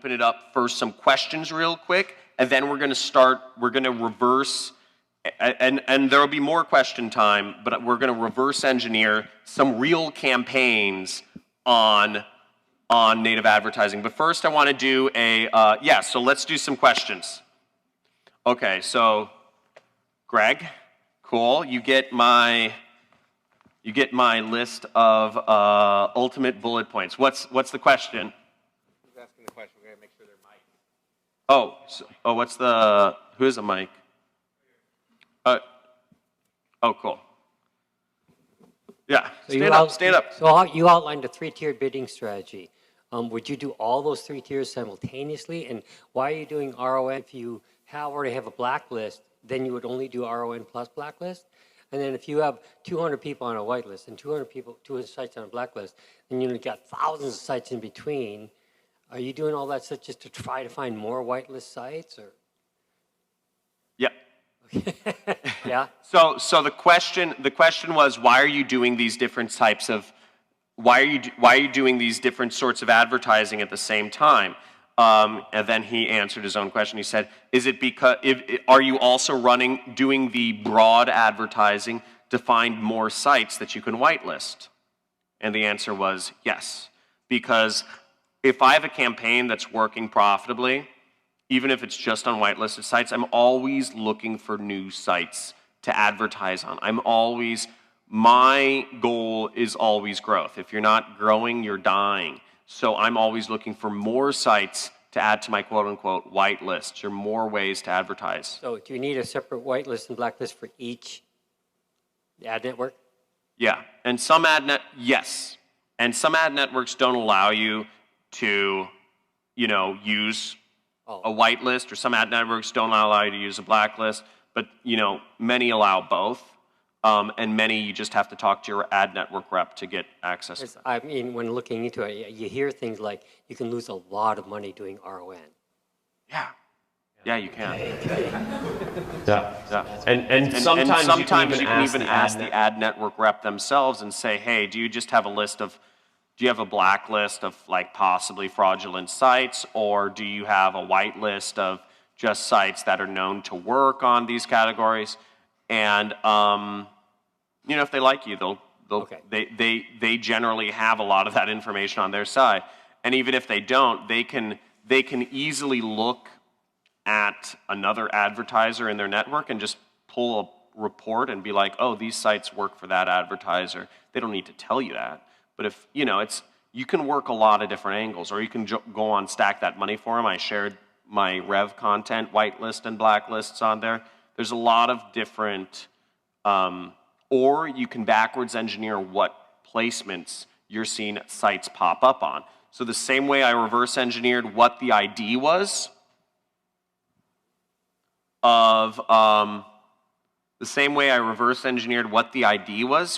open it up for some questions real quick, and then we're going to reverse, and there will be more question time, but we're going to reverse engineer some real campaigns on native advertising. But first I want to do so let's do some questions. Okay, so Greg, cool, you get my list of ultimate bullet points. What's the question? Who's asking the question? We're gonna make sure they're mic. Who is a mic? Cool. Yeah, So stand up. So you outlined a three-tiered bidding strategy. Would you do all those three tiers simultaneously? And why are you doing RON? If you already have a blacklist, then you would only do RON plus blacklist. And then if you have 200 people on a whitelist and 200 sites on a blacklist, then you've got thousands of sites in between. Are you doing all that stuff just to try to find more whitelist sites, or? Yeah. Yeah. So the question was, why are you doing these different types of, why are you doing these different sorts of advertising at the same time? And then he answered his own question. He said, "Is it because are you also doing the broad advertising to find more sites that you can whitelist?" And the answer was yes, because if I have a campaign that's working profitably, even if it's just on whitelisted sites, I'm always looking for new sites to advertise on. My goal is always growth. If you're not growing, you're dying. So I'm always looking for more sites to add to my quote-unquote whitelist, or more ways to advertise. So do you need a separate whitelist and blacklist for each ad network? Yeah, and some yes. And some ad networks don't allow you to, use a whitelist, or some ad networks don't allow you to use a blacklist, but, many allow both. And many you just have to talk to your ad network rep to get access. I mean, when looking into it, you hear things like you can lose a lot of money doing RON. Yeah, you can. Yeah. And sometimes you can even ask the ad network rep themselves and say, hey, do you have a blacklist of like possibly fraudulent sites, or do you have a whitelist of just sites that are known to work on these categories? And if they like you, they generally have a lot of that information on their side. And even if they don't, they can easily look at another advertiser in their network and just pull a report and be like, oh, these sites work for that advertiser. They don't need to tell you that. But if you can work a lot of different angles, or you can go on Stack That Money Forum. I shared my Rev content, whitelist and blacklists on there. There's a lot of different, or you can backwards engineer what placements you're seeing sites pop up on. So the same way I reverse engineered what the ID was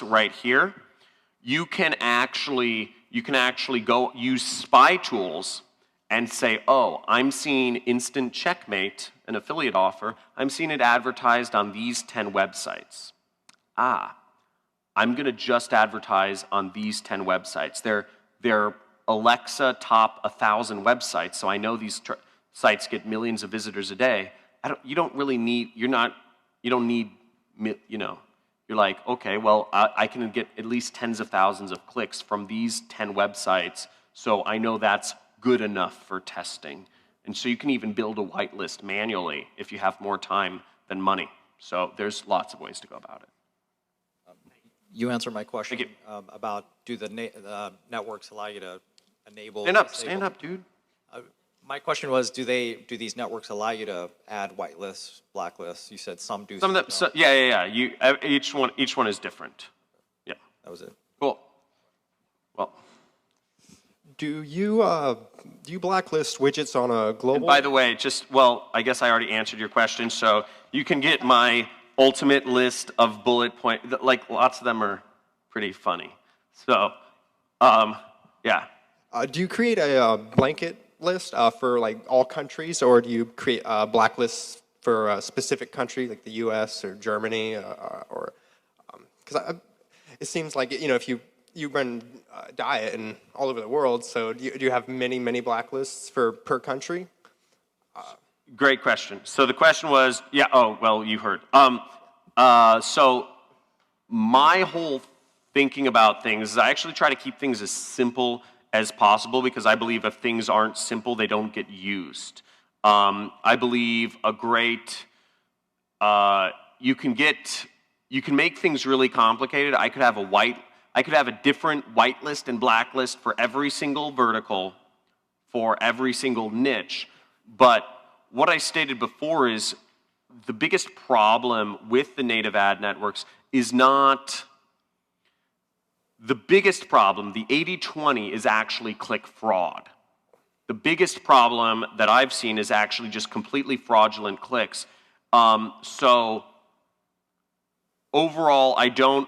right here, you can actually go use spy tools and say, oh, I'm seeing Instant Checkmate, an affiliate offer, I'm seeing it advertised on these 10 websites. I'm going to just advertise on these 10 websites. They're Alexa top 1,000 websites, so I know these sites get millions of visitors a day. You're like, okay, well, I can get at least tens of thousands of clicks from these 10 websites, so I know that's good enough for testing. And so you can even build a whitelist manually if you have more time than money. So there's lots of ways to go about it. You answered my question about do the networks allow you to enable... Stand up, dude. My question was, do these networks allow you to add whitelists, blacklists? You said some do. Some of them, yeah. Each one is different. Yeah. That was it. Cool. Well. Do you blacklist widgets on a global? And by the way, I guess I already answered your question. So you can get my ultimate list of bullet points. Like lots of them are pretty funny. So, yeah. Do you create a blanket list for like all countries, or do you create blacklists for a specific country like the U.S. or Germany, or because it seems like if you run diet and all over the world. So do you have many blacklists per country? Great question. So the question was, yeah, oh, well, you heard. So my whole thinking about things is I actually try to keep things as simple as possible because I believe if things aren't simple, they don't get used. I believe a great, you can make things really complicated. I could have a different whitelist and blacklist for every single vertical, for every single niche. But what I stated before is the biggest problem with the native ad networks is not the biggest problem. The 80-20 is actually click fraud. The biggest problem that I've seen is actually just completely fraudulent clicks. So overall,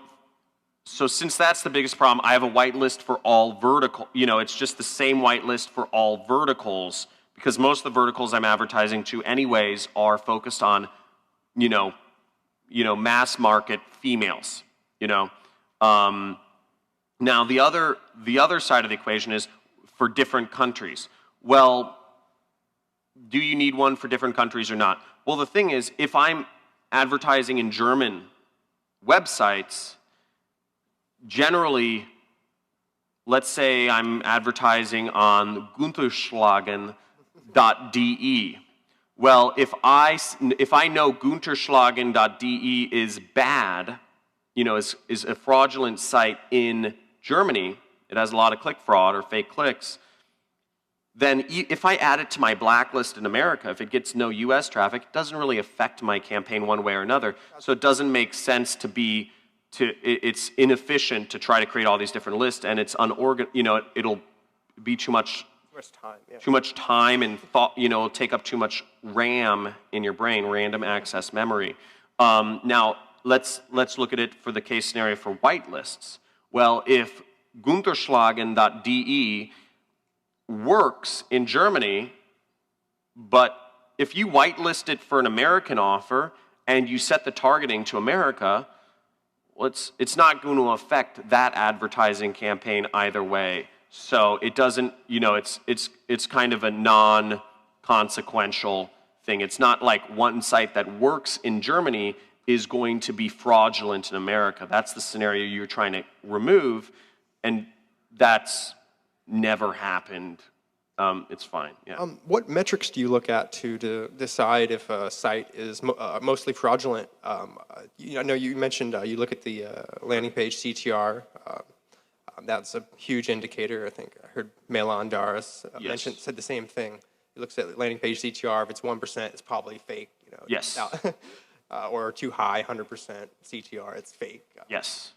so since that's the biggest problem, I have a whitelist for all vertical, it's just the same whitelist for all verticals because most of the verticals I'm advertising to anyways are focused on, mass market females, Now the other side of the equation is for different countries. Well, do you need one for different countries or not? Well, the thing is, if I'm advertising in German websites, generally, let's say I'm advertising on Gunterschlagen.de. Well, if I know Gunterschlagen.de is bad, is a fraudulent site in Germany, it has a lot of click fraud or fake clicks, then if I add it to my blacklist in America, if it gets no US traffic, it doesn't really affect my campaign one way or another. So it doesn't make sense it's inefficient to try to create all these different lists, and it's it'll be too much time, yeah. Too much time and thought, take up too much RAM in your brain, random access memory. Now, let's look at it for the case scenario for whitelists. Well, if Gunterschlagen.de works in Germany, but if you whitelist it for an American offer and you set the targeting to America, well, it's not going to affect that advertising campaign either way. So it doesn't, it's kind of a non-consequential thing. It's not like one site that works in Germany is going to be fraudulent in America. That's the scenario you're trying to remove, and that's never happened. It's fine, yeah. What metrics do you look at to decide if a site is mostly fraudulent? I know you mentioned you look at the landing page CTR. That's a huge indicator. I think I heard Melan Daras said the same thing. He looks at landing page CTR. If it's 1%, it's probably fake. Yes. Or too high, 100% CTR, it's fake. Yes.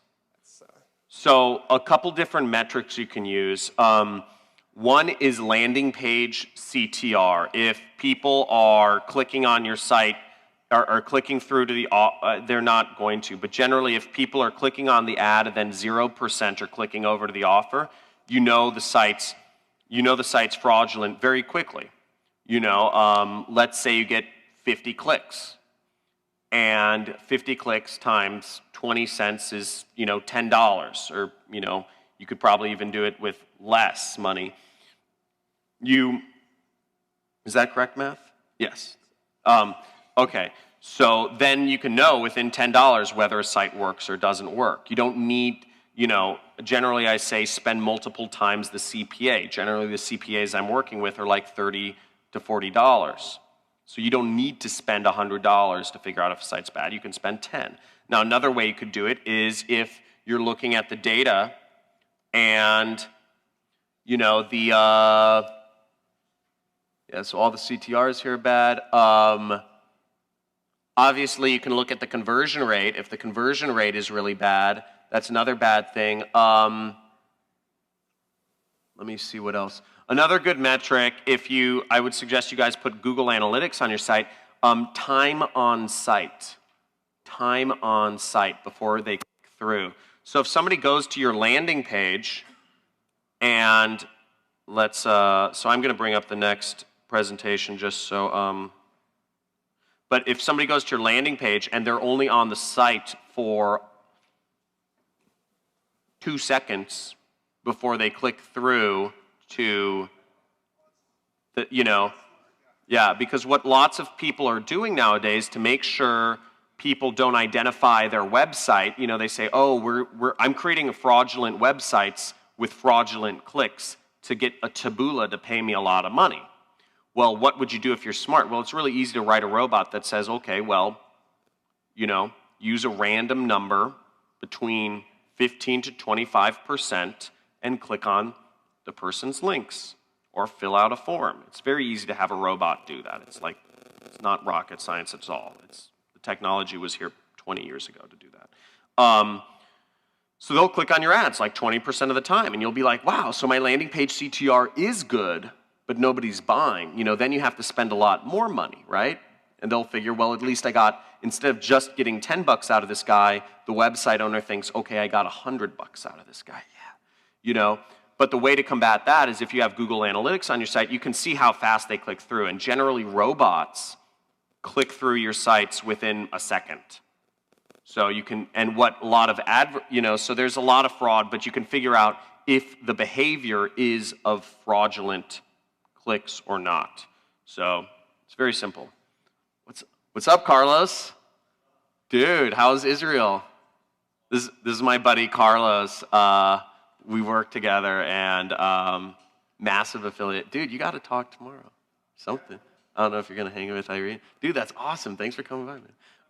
So a couple different metrics you can use. One is landing page CTR. If people are clicking on your site or clicking through to the, they're not going to, but generally if people are clicking on the ad and then 0% are clicking over to the offer, the site's fraudulent very quickly. Let's say you get 50 clicks. And 50 clicks times 20 cents is, $10. Or, you could probably even do it with less money. Is that correct math? Yes. Okay. So then you can know within $10 whether a site works or doesn't work. You don't need, generally I say spend multiple times the CPA. Generally the CPAs I'm working with are like $30 to $40. So you don't need to spend $100 to figure out if a site's bad. You can spend $10. Now another way you could do it is if you're looking at the data and, so all the CTRs here are bad. Obviously, you can look at the conversion rate. If the conversion rate is really bad, that's another bad thing. Let me see what else. Another good metric, I would suggest you guys put Google Analytics on your site, time on site. Time on site before they click through. So if somebody goes to your landing page and so I'm going to bring up the next presentation just so, but if somebody goes to your landing page and they're only on the site for 2 seconds before they click through to the, yeah, because what lots of people are doing nowadays to make sure people don't identify their website, they say, oh, I'm creating fraudulent websites with fraudulent clicks to get a taboola to pay me a lot of money. Well, what would you do if you're smart? Well, it's really easy to write a robot that says, okay, well, use a random number between 15 to 25% and click on the person's links or fill out a form. It's very easy to have a robot do that. It's not rocket science at all. The technology was here 20 years ago to do that. So they'll click on your ads like 20% of the time, and you'll be like, wow, so my landing page CTR is good, but nobody's buying. Then you have to spend a lot more money, right? And they'll figure, well, at least I got, instead of just getting $10 out of this guy, the website owner thinks, okay, I got $100 out of this guy, yeah. But the way to combat that is if you have Google Analytics on your site, you can see how fast they click through. And generally, robots click through your sites within a second. So you can, and what a lot of so there's a lot of fraud, but you can figure out if the behavior is of fraudulent clicks or not. So it's very simple. What's up, Carlos? Dude, how's Israel? This is my buddy Carlos. We work together, and massive affiliate. Dude, you got to talk tomorrow. Something. I don't know if you're going to hang with Irene. Dude, that's awesome. Thanks for coming by,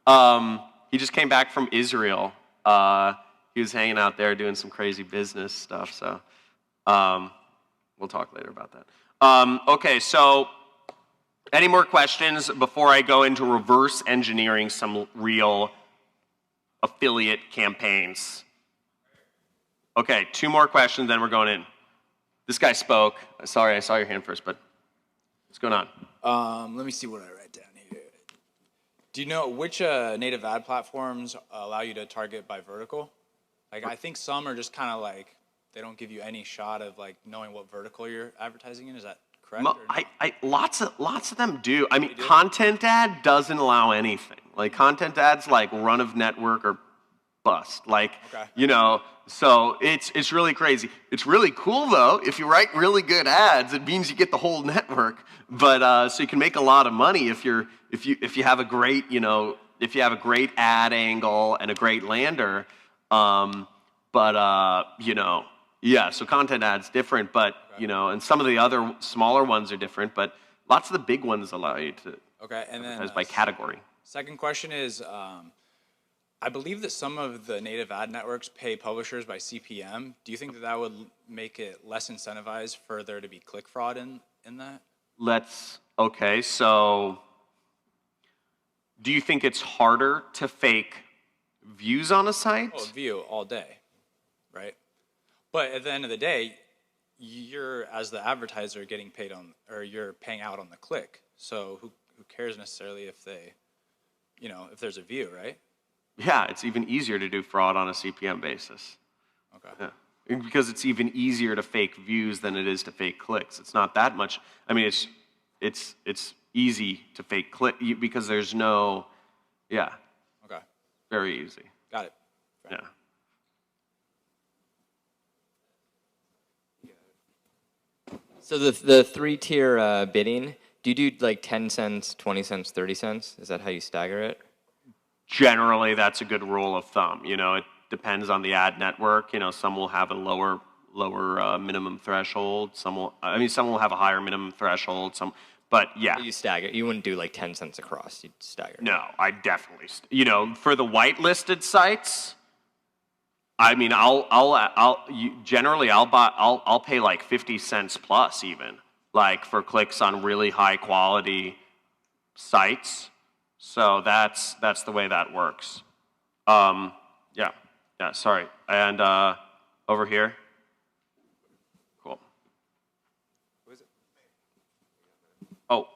man. He just came back from Israel. He was hanging out there doing some crazy business stuff, so we'll talk later about that. Okay, so any more questions before I go into reverse engineering some real affiliate campaigns? Okay, 2 more questions, then we're going in. This guy spoke. Sorry, I saw your hand first, but what's going on? Let me see what I write down here. Do you know which native ad platforms allow you to target by vertical? I think some are just kind of they don't give you any shot of knowing what vertical you're advertising in. Is that correct? Lots of them do. I mean, content ad doesn't allow anything. Content ads run of network or bust. Okay. So it's really crazy. It's really cool though. If you write really good ads, it means you get the whole network. But so you can make a lot of money if you have a great if you have a great ad angle and a great lander. Yeah. So content ads different, but and some of the other smaller ones are different. But lots of the big ones allow you to advertise by category. Second question is. I believe that some of the native ad networks pay publishers by CPM. Do you think that would make it less incentivized for there to be click fraud in that? Okay, so do you think it's harder to fake views on a site? Oh, view all day, right? But at the end of the day, you're, as the advertiser, getting paid or you're paying out on the click. So who cares necessarily if they, if there's a view, right? Yeah, it's even easier to do fraud on a CPM basis. Okay. Yeah. Because it's even easier to fake views than it is to fake clicks. It's not that much. I mean, it's easy to fake click because there's no, yeah. Okay. Very easy. Got it. Fair. Yeah. So the 3-tier bidding, do you do 10 cents, 20 cents, 30 cents? Is that how you stagger it? Generally, that's a good rule of thumb. It depends on the ad network. Some will have a lower minimum threshold. Some will have a higher minimum threshold. But yeah. You stagger. You wouldn't do 10 cents across. You'd stagger. No, I definitely. For the whitelisted sites, I mean, I'll pay 50 cents plus even for clicks on really high quality sites. So that's the way that works. Yeah, sorry. And over here. Cool. Who is it? Oh,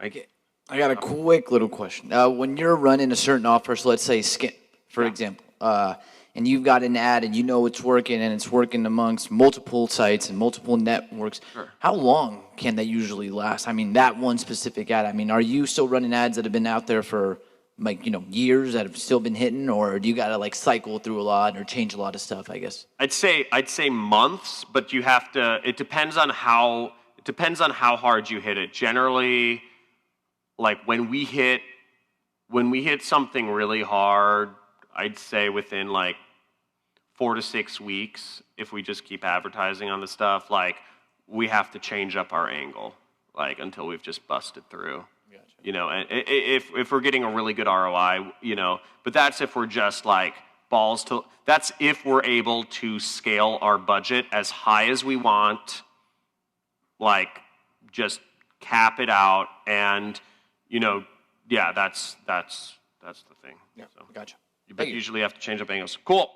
okay. I got a quick little question. When you're running a certain offer, so let's say Skin, for example, and you've got an ad and it's working and it's working amongst multiple sites and multiple networks, sure. How long can that usually last? I mean, that one specific ad. I mean, are you still running ads that have been out there for like, years that have still been hitting, or do you got to like cycle through a lot or change a lot of stuff, I guess? I'd say months, but you have to. It depends on how hard you hit it. Generally, like when we hit something really hard, I'd say within like 4 to 6 weeks, if we just keep advertising on the stuff, like we have to change up our angle, like until we've just busted through. And if we're getting a really good ROI, but that's if we're just like that's if we're able to scale our budget as high as we want, like just cap it out, and that's the thing. Yeah, gotcha. You usually have to change up angles. Cool.